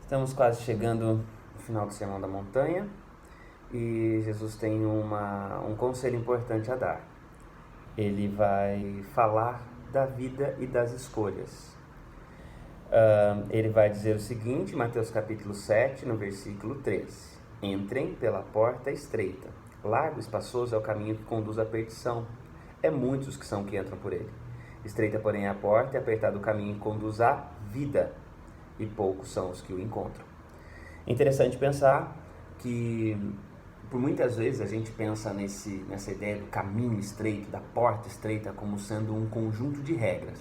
Estamos quase chegando no final do Sermão da Montanha e Jesus tem um conselho importante a dar. Ele vai falar da vida e das escolhas. Ele vai dizer o seguinte, Mateus capítulo 7, no versículo 3. Entrem pela porta estreita. Largo e espaçoso é o caminho que conduz à perdição. É muitos que são que entram por ele. Estreita, porém, é a porta e apertado o caminho que conduz à vida. E poucos são os que o encontram. Interessante pensar que, por muitas vezes, a gente pensa nessa ideia do caminho estreito, da porta estreita, como sendo um conjunto de regras.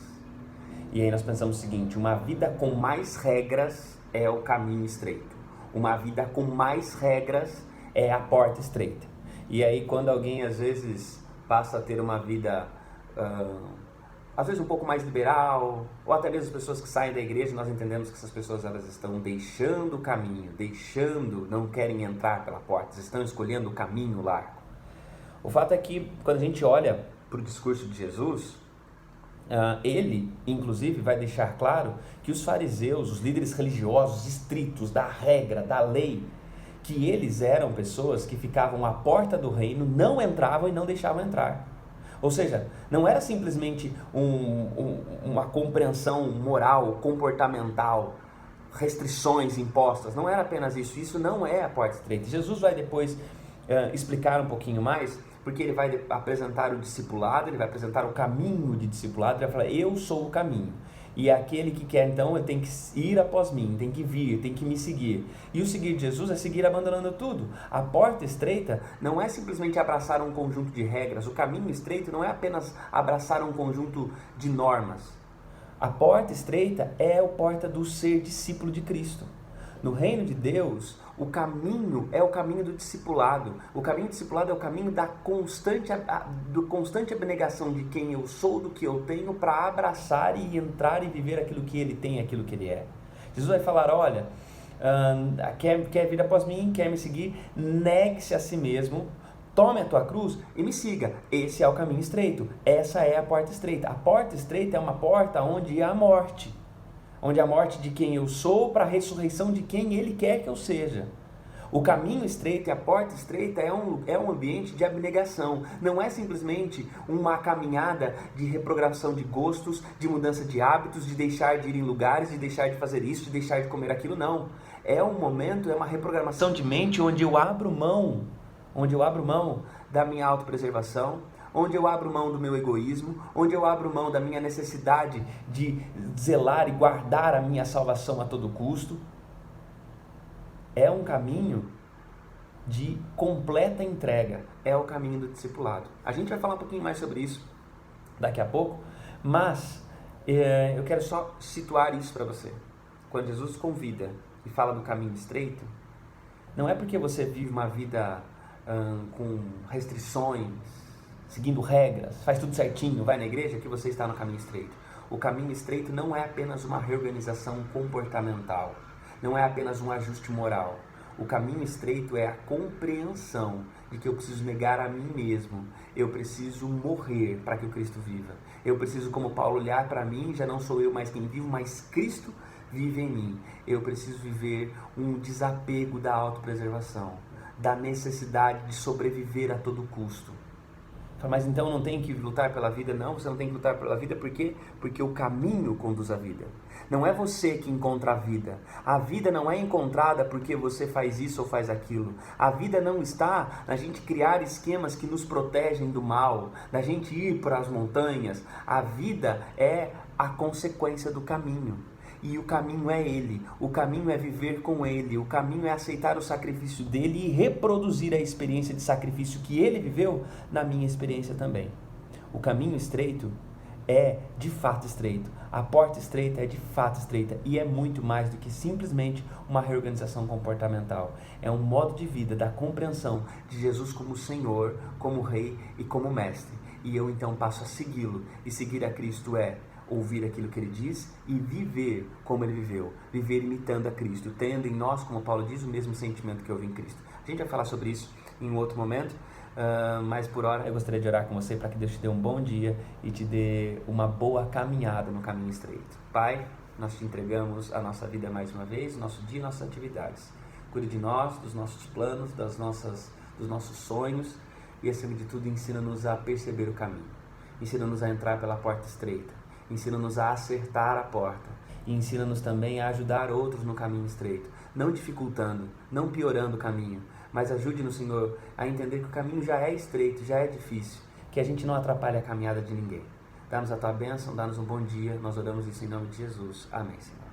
E aí nós pensamos o seguinte: uma vida com mais regras é o caminho estreito. Uma vida com mais regras é a porta estreita. E aí quando alguém, às vezes, passa a ter uma vida às vezes um pouco mais liberal, ou até mesmo as pessoas que saem da igreja, nós entendemos que essas pessoas elas estão deixando o caminho, não querem entrar pela porta, estão escolhendo o caminho largo. O fato é que quando a gente olha para o discurso de Jesus, ele, inclusive, vai deixar claro que os fariseus, os líderes religiosos estritos da regra, da lei, que eles eram pessoas que ficavam à porta do reino, não entravam e não deixavam entrar. Ou seja, não era simplesmente uma compreensão moral, comportamental, restrições impostas, não era apenas isso não é a porta estreita. Jesus vai depois explicar um pouquinho mais, porque ele vai apresentar o discipulado, ele vai apresentar o caminho de discipulado, ele vai falar, eu sou o caminho. E aquele que quer, então, ele tem que ir após mim, tem que vir, tem que me seguir. E o seguir de Jesus é seguir abandonando tudo. A porta estreita não é simplesmente abraçar um conjunto de regras. O caminho estreito não é apenas abraçar um conjunto de normas. A porta estreita é a porta do ser discípulo de Cristo. No reino de Deus, o caminho é o caminho do discipulado. O caminho do discipulado é o caminho da constante abnegação de quem eu sou, do que eu tenho, para abraçar e entrar e viver aquilo que ele tem, aquilo que ele é. Jesus vai falar, olha, quer vir após mim, quer me seguir, negue-se a si mesmo, tome a tua cruz e me siga. Esse é o caminho estreito, essa é a porta estreita. A porta estreita é uma porta onde há morte. Onde a morte de quem eu sou para a ressurreição de quem ele quer que eu seja. O caminho estreito e a porta estreita é um ambiente de abnegação. Não é simplesmente uma caminhada de reprogramação de gostos, de mudança de hábitos, de deixar de ir em lugares, de deixar de fazer isso, de deixar de comer aquilo, não. É um momento, é uma reprogramação de mente onde eu abro mão da minha autopreservação, onde eu abro mão do meu egoísmo, onde eu abro mão da minha necessidade de zelar e guardar a minha salvação a todo custo. É um caminho de completa entrega, é o caminho do discipulado. A gente vai falar um pouquinho mais sobre isso daqui a pouco, mas eu quero só situar isso para você. Quando Jesus convida e fala do caminho estreito, não é porque você vive uma vida com restrições, seguindo regras, faz tudo certinho, vai na igreja, que você está no caminho estreito. O caminho estreito não é apenas uma reorganização comportamental, não é apenas um ajuste moral. O caminho estreito é a compreensão de que eu preciso negar a mim mesmo, eu preciso morrer para que o Cristo viva. Eu preciso, como Paulo, olhar para mim, já não sou eu mais quem vivo, mas Cristo vive em mim. Eu preciso viver um desapego da autopreservação, da necessidade de sobreviver a todo custo. Mas então não tem que lutar pela vida? Não, você não tem que lutar pela vida, por quê? Porque o caminho conduz à vida. Não é você que encontra a vida. A vida não é encontrada porque você faz isso ou faz aquilo. A vida não está na gente criar esquemas que nos protegem do mal, da gente ir para as montanhas. A vida é a consequência do caminho. E o caminho é Ele, o caminho é viver com Ele, o caminho é aceitar o sacrifício dEle e reproduzir a experiência de sacrifício que Ele viveu na minha experiência também. O caminho estreito é de fato estreito, a porta estreita é de fato estreita e é muito mais do que simplesmente uma reorganização comportamental. É um modo de vida da compreensão de Jesus como Senhor, como Rei e como Mestre. E eu então passo a segui-lo, e seguir a Cristo é ouvir aquilo que ele diz e viver como ele viveu, viver imitando a Cristo, tendo em nós, como Paulo diz, o mesmo sentimento que houve em Cristo. A gente vai falar sobre isso em um outro momento, mas por hora eu gostaria de orar com você para que Deus te dê um bom dia e te dê uma boa caminhada no caminho estreito. Pai, nós te entregamos a nossa vida mais uma vez, nosso dia e nossas atividades. Cuide de nós, dos nossos planos, dos nossos sonhos e, acima de tudo, ensina-nos a perceber o caminho. Ensina-nos a entrar pela porta estreita. Ensina-nos a acertar a porta. E ensina-nos também a ajudar outros no caminho estreito. Não dificultando, não piorando o caminho, mas ajude-nos, Senhor, a entender que o caminho já é estreito, já é difícil, que a gente não atrapalhe a caminhada de ninguém. Dá-nos a tua bênção, dá-nos um bom dia. Nós oramos isso em nome de Jesus. Amém, Senhor.